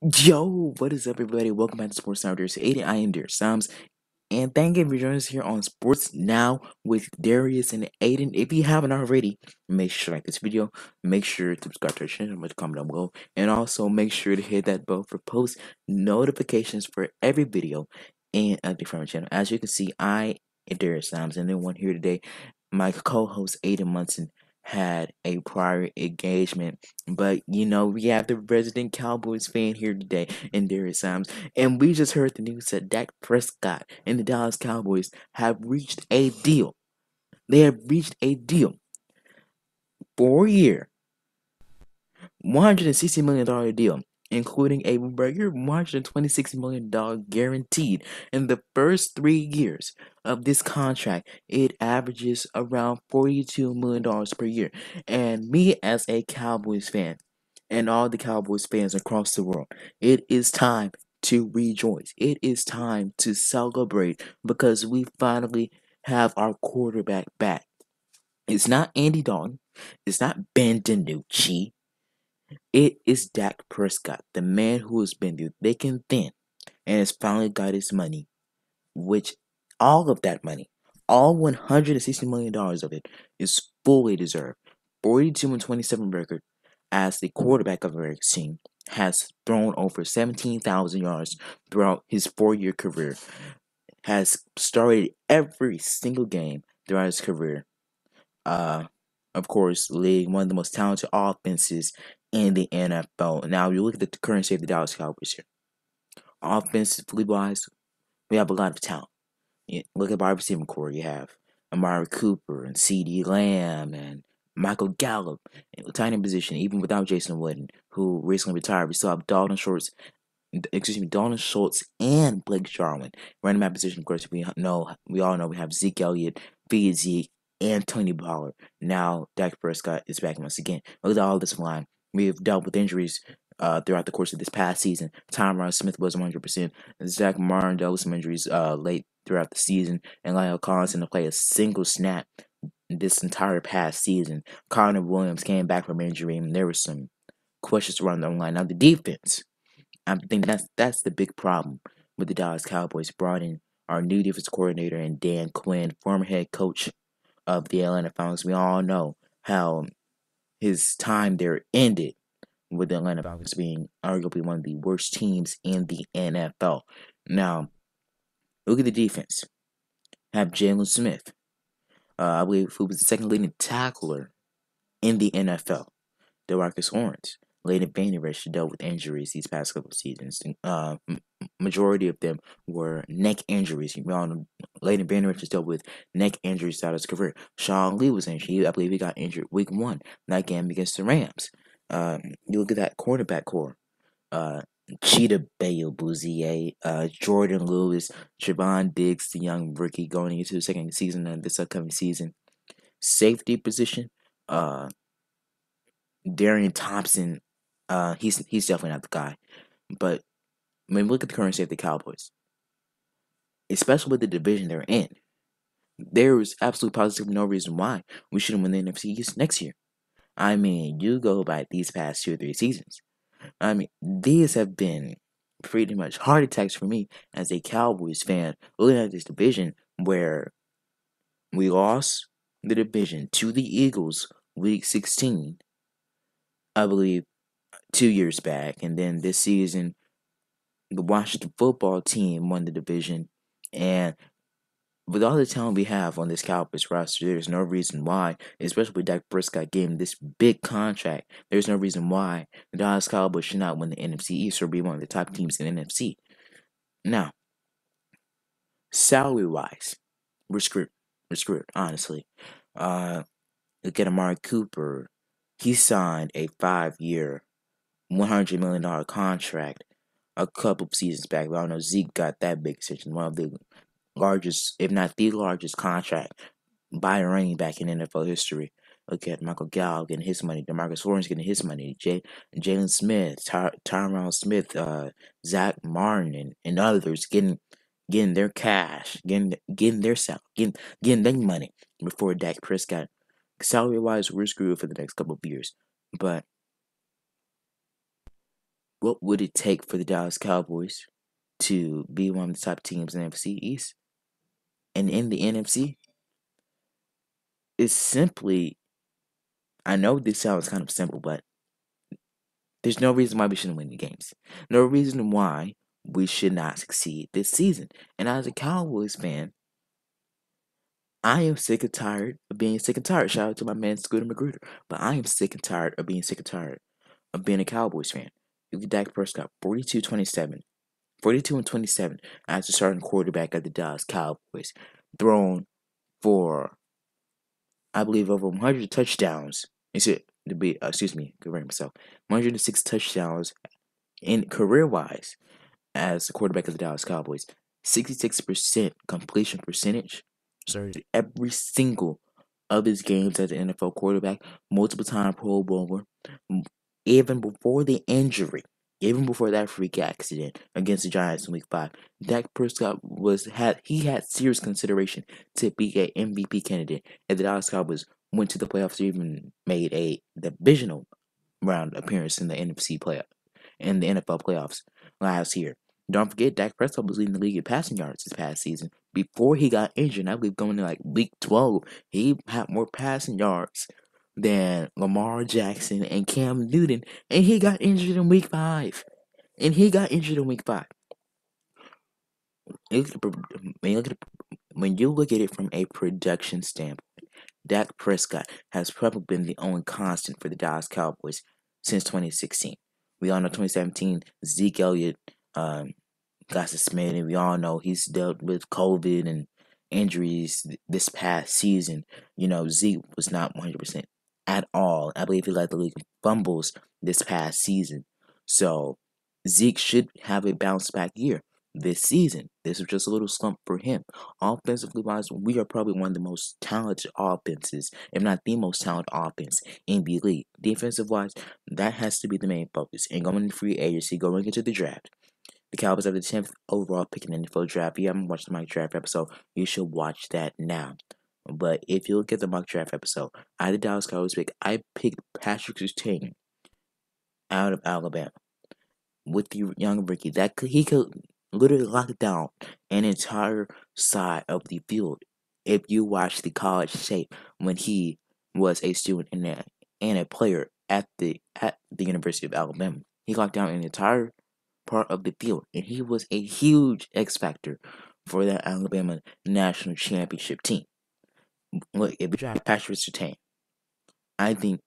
Yo, what is up, everybody? Welcome back to Sports Now. There's Aiden. I am Dear Sams, and thank you for joining us here on Sports Now with Darius and Aiden. If you haven't already, make sure to like this video, make sure to subscribe to our channel, and comment down below, and also make sure to hit that bell for post notifications for every video and a different channel. As you can see, I am Darius Sams, and then one here today, my co-host Aiden Munson had a prior engagement, but we have the resident Cowboys fan here today in Darius Sams, and we just heard the news that Dak Prescott and the Dallas Cowboys have reached a deal. They have reached a deal for a year, $160 million deal, including a regular $126 million guaranteed. In the first 3 years of this contract, it averages around $42 million per year. And me, as a Cowboys fan, and all the Cowboys fans across the world, it is time to rejoice. It is time to celebrate because we finally have our quarterback back. It's not Andy Dalton. It's not Ben DiNucci. It is Dak Prescott, the man who has been through thick and thin and has finally got his money, which all of that money, all $160 million of it, is fully deserved. 42-27 record as the quarterback of our team, has thrown over 17,000 yards throughout his 4-year career, has started every single game throughout his career. Of course, leading one of the most talented offenses in the NFL. Now, you look at the current state of the Dallas Cowboys here. Offensively wise, we have a lot of talent. Look at our receiving core. You have Amari Cooper and CeeDee Lamb and Michael Gallup in the tight end position, even without Jason Witten, who recently retired. We still have Dalton Schultz and Blake Jarwin. Running back position, of course, we all know we have Zeke Elliott, Feed Zeke, and Tony Pollard. Now Dak Prescott is back once again. Look at all this line. We have dealt with injuries throughout the course of this past season. Tyron Smith was 100%. Zach Martin dealt with some injuries late throughout the season, and Lyle Collins didn't play a single snap this entire past season. Connor Williams came back from injury, and there were some questions around the line. Now the defense, I think that's the big problem with the Dallas Cowboys. Brought in our new defense coordinator and Dan Quinn, former head coach of the Atlanta Falcons. We all know how his time there ended, with the Atlanta Falcons being arguably one of the worst teams in the NFL. Now, look at the defense. Have Jalen Smith, I believe, who was the second leading tackler in the NFL. DeMarcus Lawrence, Leighton Vander Esch dealt with injuries these past couple of seasons. Majority of them were neck injuries. You know, Leighton Vander Esch has dealt with neck injuries throughout his career. Sean Lee was injured. I believe he got injured week 1, that game against the Rams. You look at that quarterback core. Cheetah Bayo Bouzier, Jordan Lewis, Trevon Diggs, the young rookie going into the second season of this upcoming season. Safety position, Darian Thompson, he's definitely not the guy. But when we look at the current state of the Cowboys, especially with the division they're in, there is absolutely positively no reason why we shouldn't win the NFC East next year. I mean, you go by these past 2 or 3 seasons. I mean, these have been pretty much heart attacks for me as a Cowboys fan, looking at this division where we lost the division to the Eagles week 16, I believe, 2 years back, and then this season the Washington football team won the division. And with all the talent we have on this Cowboys roster, there's no reason why, especially with Dak Prescott getting this big contract, there's no reason why the Dallas Cowboys should not win the NFC East or be one of the top teams in the NFC. Now, salary-wise, we're screwed. We're screwed, honestly. Look at Amari Cooper. He signed a 5-year, $100 million contract a couple of seasons back. But I don't know, Zeke got that big extension. One of the largest, if not the largest, contract by a running back in NFL history. Look at Michael Gallup getting his money, DeMarcus Lawrence getting his money, Jalen Smith, Tyron Smith, Zach Martin, and others getting their cash, getting their salary, getting their money before Dak Prescott. Salary wise, we're screwed for the next couple of years. But what would it take for the Dallas Cowboys to be one of the top teams in the NFC East? And in the NFC, it's simply, I know this sounds kind of simple, but there's no reason why we shouldn't win the games. No reason why we should not succeed this season. And as a Cowboys fan, I am sick and tired of being sick and tired. Shout out to my man Scooter Magruder. But I am sick and tired of being sick and tired of being a Cowboys fan. Look at Dak Prescott, 42-27. 42 and 27 as the starting quarterback of the Dallas Cowboys. Thrown for, I believe, over 100 touchdowns. Excuse me, correct myself. 106 touchdowns in career-wise as the quarterback of the Dallas Cowboys. 66% completion percentage. Started every single of his games as an NFL quarterback. Multiple time Pro Bowler. Even before the injury, even before that freak accident against the Giants in Week 5, Dak Prescott had serious consideration to be an MVP candidate, and the Dallas Cowboys went to the playoffs. Even made a divisional round appearance in the NFL playoffs last year. Don't forget, Dak Prescott was leading the league in passing yards this past season before he got injured. And I believe going to like Week 12, he had more passing yards than Lamar Jackson and Cam Newton, and he got injured in Week 5. When you look at it from a production standpoint, Dak Prescott has probably been the only constant for the Dallas Cowboys since 2016. We all know 2017, Zeke Elliott got suspended. We all know he's dealt with COVID and injuries this past season. Zeke was not 100% at all. I believe he led the league in fumbles this past season. So Zeke should have a bounce back year this season. This was just a little slump for him. Offensively wise, we are probably one of the most talented offenses, if not the most talented offense in the league. Defensive wise, that has to be the main focus. And going into free agency, going into the draft, the Cowboys have the 10th overall pick in the NFL draft. If you haven't watched the mock draft episode, you should watch that now. But if you look at the mock draft episode, I had the Dallas Cowboys pick. I picked Patrick Surtain out of Alabama with the young rookie. He could literally lock down an entire side of the field if you watch the college tape when he was a student and a player at the University of Alabama. He locked down an entire part of the field, and he was a huge X factor for that Alabama national championship team. Look, if you draft Patrick Surtain, I think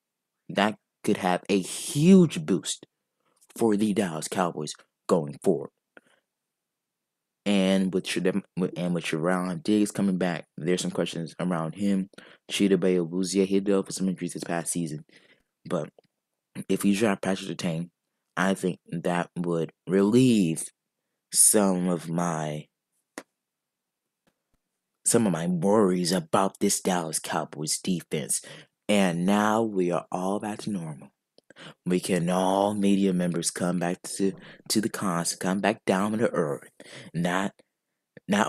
that could have a huge boost for the Dallas Cowboys going forward. And with Sharon Diggs coming back, there's some questions around him. Cheetah Bay Awuzie, he dealt with some injuries this past season, but if you draft Patrick Surtain, I think that would relieve some of my worries about this Dallas Cowboys defense. And now we are all back to normal. We can all media members come back to the cons, come back down to earth. Not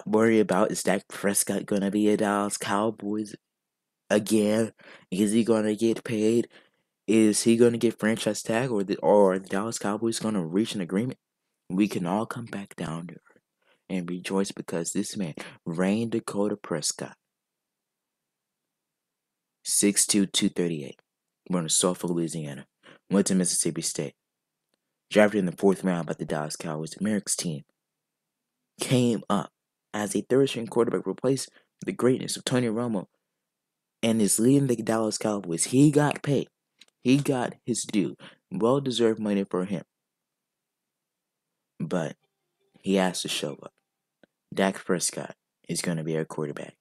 worry about, is Dak Prescott gonna be a Dallas Cowboys again? Is he gonna get paid? Is he gonna get franchise tag, or the Dallas Cowboys gonna reach an agreement? We can all come back down to earth and rejoice because this man, Rain Dakota Prescott, 6'2", 238, born in Suffolk, Louisiana, went to Mississippi State, drafted in the 4th round by the Dallas Cowboys. America's team came up as a third-string quarterback, replaced the greatness of Tony Romo, and is leading the Dallas Cowboys. He got paid. He got his due. Well-deserved money for him. But he has to show up. Dak Prescott is going to be our quarterback.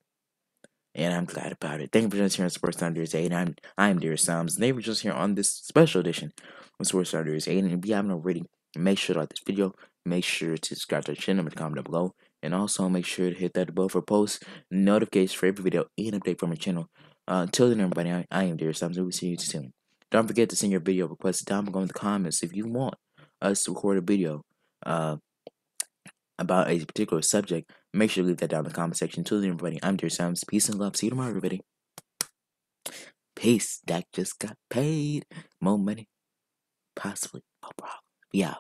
And I'm glad about it. Thank you for just here on Sports Thunders 8. I'm Dear Sums. And they were just here on this special edition of Sports Thunders 8. And if you haven't already, make sure to like this video. Make sure to subscribe to our channel and comment down below. And also make sure to hit that bell for post notifications for every video and update from our channel. Until then, everybody, I am Dear Sums. And we'll see you soon. Don't forget to send your video requests down below in the comments if you want us to record a video about a particular subject. Make sure to leave that down in the comment section. Until then, everybody, I'm Dear Sams. Peace and love. See you tomorrow, everybody. Peace. Dak just got paid. More money. Possibly. No problem. Yeah.